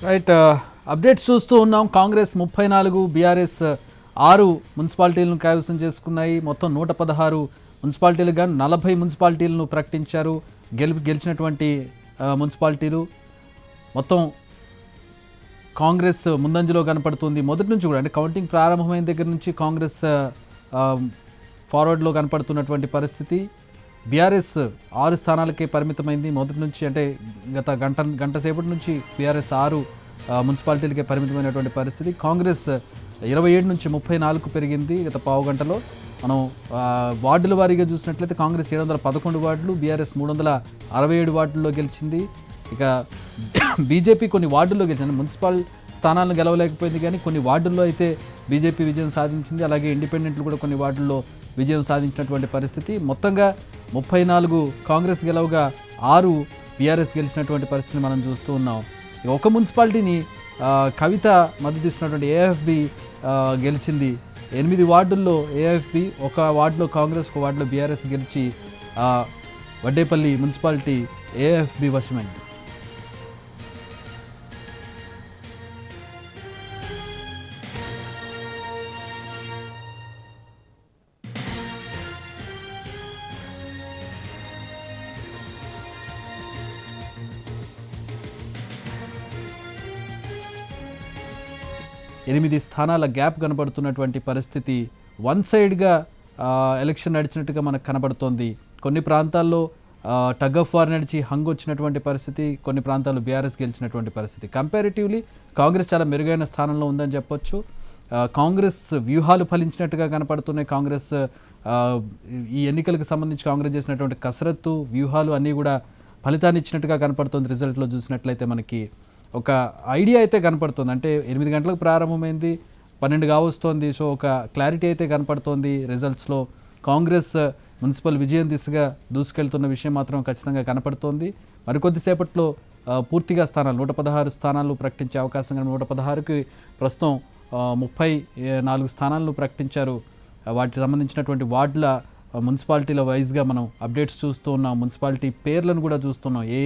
Right updates చూస్తూ ఉన్నాం. Congress 34, BRS 6 మున్సిపాలిటీలను కైవసం చేసుకున్నాయి. మొత్తం 116 మున్సిపాలిటీలు గాను 40 మున్సిపాలిటీలను ప్రకటించారు. గెలిచినటువంటి మున్సిపాలిటీలు మొత్తం కాంగ్రెస్ ముందంజలో కనపడుతుంది. మొదటి నుంచి కూడా అంటే కౌంటింగ్ ప్రారంభమైన దగ్గర నుంచి కాంగ్రెస్ ఫార్వర్డ్లో కనపడుతున్నటువంటి పరిస్థితి. బీఆర్ఎస్ 6 స్థానాలకే పరిమితమైంది. మొదటి నుంచి అంటే గత గంట సేపటి నుంచి బీఆర్ఎస్ 6 మున్సిపాలిటీలకే పరిమితమైనటువంటి పరిస్థితి. కాంగ్రెస్ 27 నుంచి 34కు పెరిగింది గత పావు గంటలో. మనం వార్డుల వారీగా చూసినట్లయితే కాంగ్రెస్ 711 వార్డులు, బీఆర్ఎస్ 367 వార్డుల్లో గెలిచింది. ఇక బీజేపీ కొన్ని వార్డుల్లో గెలిచింది. మున్సిపల్ స్థానాలను గెలవలేకపోయింది, కానీ కొన్ని వార్డుల్లో అయితే బీజేపీ విజయం సాధించింది. అలాగే ఇండిపెండెంట్లు కూడా కొన్ని వార్డుల్లో విజయం సాధించినటువంటి పరిస్థితి. మొత్తంగా 34 కాంగ్రెస్ గెలవగా 6 బీఆర్ఎస్ గెలిచినటువంటి పరిస్థితిని మనం చూస్తూ ఉన్నాం. ఒక మున్సిపాలిటీని కవిత మద్దతు ఇస్తున్నటువంటి ఏఎఫ్బి గెలిచింది. 8 వార్డుల్లో ఏఎఫ్బి, ఒక వార్డులో కాంగ్రెస్, ఒక వార్డులో బీఆర్ఎస్ గెలిచి వడ్డేపల్లి మున్సిపాలిటీ ఏఎఫ్బి వశమైంది. ఎనిమిది స్థానాల గ్యాప్ కనబడుతున్నటువంటి పరిస్థితి. వన్ సైడ్గా ఎలక్షన్ నడిచినట్టుగా మనకు కనబడుతోంది. కొన్ని ప్రాంతాల్లో టగ్ ఆఫ్ వార్ నడిచి హంగ్ వచ్చినటువంటి పరిస్థితి, కొన్ని ప్రాంతాల్లో బీఆర్ఎస్ గెలిచినటువంటి పరిస్థితి. కంపారిటివ్లీ కాంగ్రెస్ చాలా మెరుగైన స్థానంలో ఉందని చెప్పొచ్చు. కాంగ్రెస్ వ్యూహాలు ఫలించినట్టుగా కనపడుతున్నాయి. కాంగ్రెస్ ఈ ఎన్నికలకు సంబంధించి కాంగ్రెస్ చేసినటువంటి కసరత్తు, వ్యూహాలు అన్నీ కూడా ఫలితాన్ని ఇచ్చినట్టుగా కనపడుతుంది. రిజల్ట్లో చూసినట్లయితే మనకి ఒక ఐడియా అయితే కనపడుతుంది. అంటే 8 గంటలకు ప్రారంభమైంది, 12 కావస్తోంది. సో ఒక క్లారిటీ అయితే కనపడుతోంది రిజల్ట్స్లో. కాంగ్రెస్ మున్సిపల్ విజయం దిశగా దూసుకెళ్తున్న విషయం మాత్రం ఖచ్చితంగా కనపడుతోంది. మరికొద్దిసేపట్లో పూర్తిగా స్థానాలు 116 స్థానాలు ప్రకటించే అవకాశం కానీ 116కి ప్రస్తుతం 34 స్థానాలను ప్రకటించారు. వాటికి సంబంధించినటువంటి వార్డుల మున్సిపాలిటీల వైజ్గా మనం అప్డేట్స్ చూస్తూ ఉన్నాం. మున్సిపాలిటీ పేర్లను కూడా చూస్తున్నాం. ఏ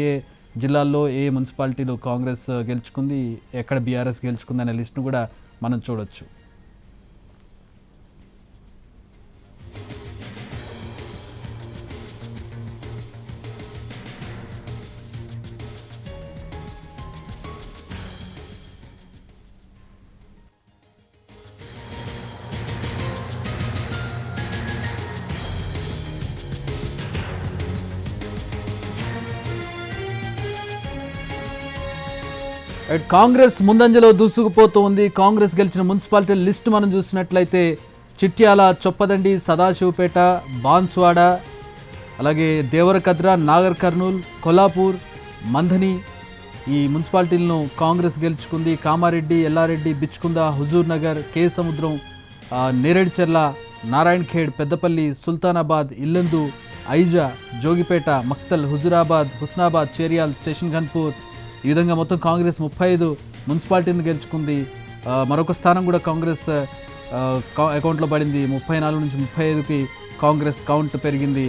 జిల్లాల్లో ఏ మున్సిపాలిటీలు కాంగ్రెస్ గెలుచుకుంది, ఎక్కడ బీఆర్ఎస్ గెలుచుకుంది అనే లిస్ట్ను కూడా మనం చూడొచ్చు. కాంగ్రెస్ ముందంజలో దూసుకుపోతూ ఉంది. కాంగ్రెస్ గెలిచిన మున్సిపాలిటీ లిస్టు మనం చూసినట్లయితే చిట్యాల, చొప్పదండి, సదాశివపేట, బాన్స్వాడ, అలాగే దేవరకద్ర, నాగర్ కర్నూల్, కొల్లాపూర్, మంథని ఈ మున్సిపాలిటీలను కాంగ్రెస్ గెలుచుకుంది. కామారెడ్డి, ఎల్లారెడ్డి, బిచ్కుంద, హుజూర్ నగర్, కే సముద్రం, నేరేడ్చర్ల, నారాయణ్ ఖేడ్, పెద్దపల్లి, సుల్తానాబాద్, ఇల్లందు, ఐజా, జోగిపేట, మక్తల్, హుజూరాబాద్, హుస్నాబాద్, చేరియాల్, స్టేషన్ గన్పూర్, ఈ విధంగా మొత్తం కాంగ్రెస్ 35 మున్సిపాలిటీని గెలుచుకుంది. మరొక స్థానం కూడా కాంగ్రెస్ అకౌంట్లో పడింది. 34 నుంచి 35కి కాంగ్రెస్ కౌంట్ పెరిగింది.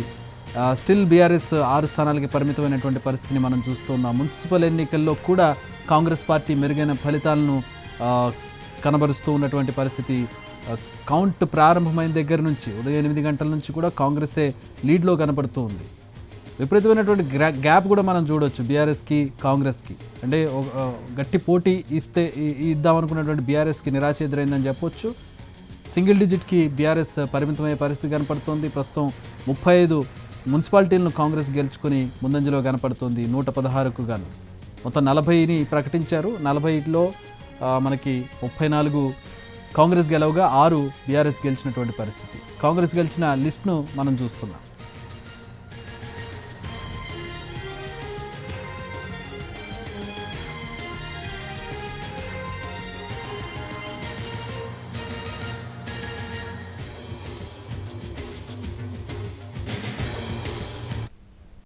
స్టిల్ బీఆర్ఎస్ 6 స్థానాలకి పరిమితమైనటువంటి పరిస్థితిని మనం చూస్తున్నాం. మున్సిపల్ ఎన్నికల్లో కూడా కాంగ్రెస్ పార్టీ మెరుగైన ఫలితాలను కనబరుస్తూ ఉన్నటువంటి పరిస్థితి. కౌంట్ ప్రారంభమైన దగ్గర నుంచి ఉదయం 8 గంటల నుంచి కూడా కాంగ్రెసే లీడ్లో కనపడుతూ ఉంది. విపరీతమైనటువంటి గ్యాప్ కూడా మనం చూడవచ్చు బీఆర్ఎస్కి, కాంగ్రెస్కి. అంటే గట్టి పోటీ ఇద్దామనుకున్నటువంటి బీఆర్ఎస్కి నిరాశ ఎదురైందని చెప్పొచ్చు. సింగిల్ డిజిట్కి బీఆర్ఎస్ పరిమితమయ్యే పరిస్థితి కనపడుతుంది. ప్రస్తుతం 35 మున్సిపాలిటీలను కాంగ్రెస్ గెలుచుకొని ముందంజలో కనపడుతుంది. 116కు గాను మొత్తం 40ని ప్రకటించారు. 40లో మనకి 34 కాంగ్రెస్ గెలవగా 6 బీఆర్ఎస్ గెలిచినటువంటి పరిస్థితి. కాంగ్రెస్ గెలిచిన లిస్ట్ను మనం చూస్తున్నాం.